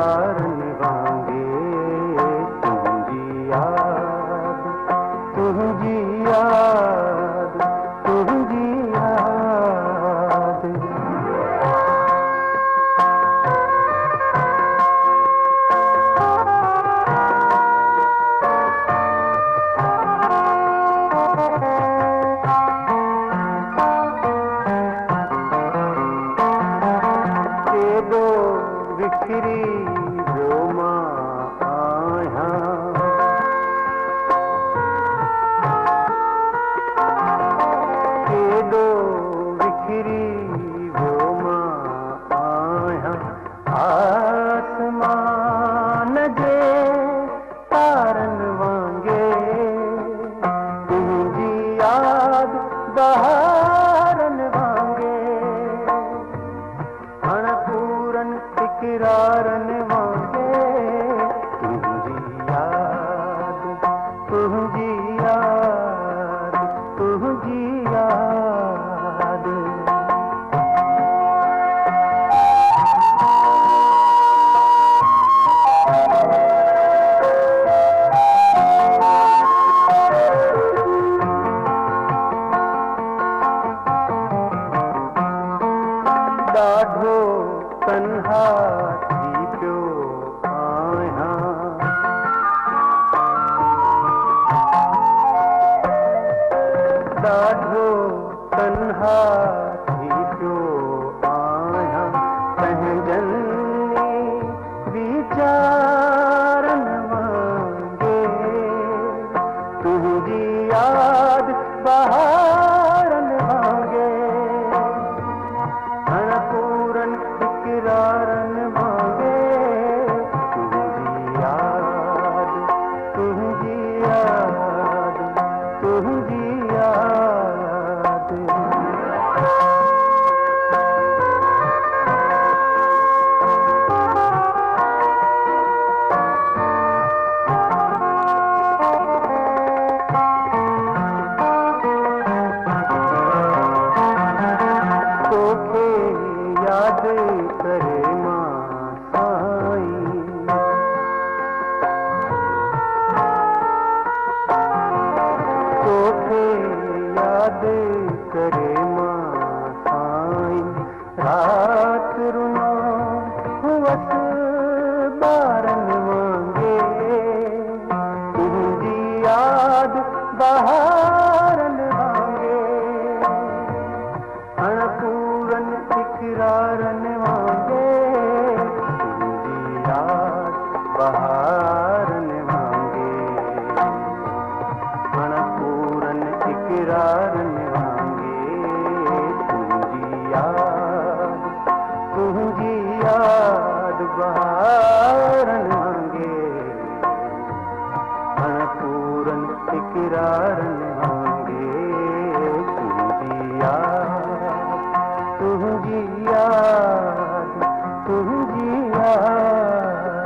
इकरारन वांगे तुझी याद, तुझी याद, तुझी याद। दो बिखरी जो मां आया, के दो बिखरी जो मां आया, आसमान जे तारन वांगे तुझी याद बहारन वांगे, अणपूरन इकरारन वांगे तुझी याद, तुझी याद, तुझी याद। ॾाढो तन्हा थी पियो आहियां, ॾाढो तन्हा थी पियो आहियां, पंहिंजनि वीचारन वांगे तुझी याद बहारन वांगे, अणपूरन इकरारन वांगे तुझी याद, तुझी याद, तुझी याद। तोखे याद करे मां साईं, तोखे याद करे मां साईं, रात रुना हुअस ॿारन वांगे तुझी याद बहारन वांगे, अणपूरन इकरारन वांगे तुझी याद बहारन वांगे, अणपूरन इकरारन वांगे तुझी याद, तुझी याद बहारन वांगे, अणपूरन इकरारन वांगे तुझी याद, तुझी याद, तुझी याद।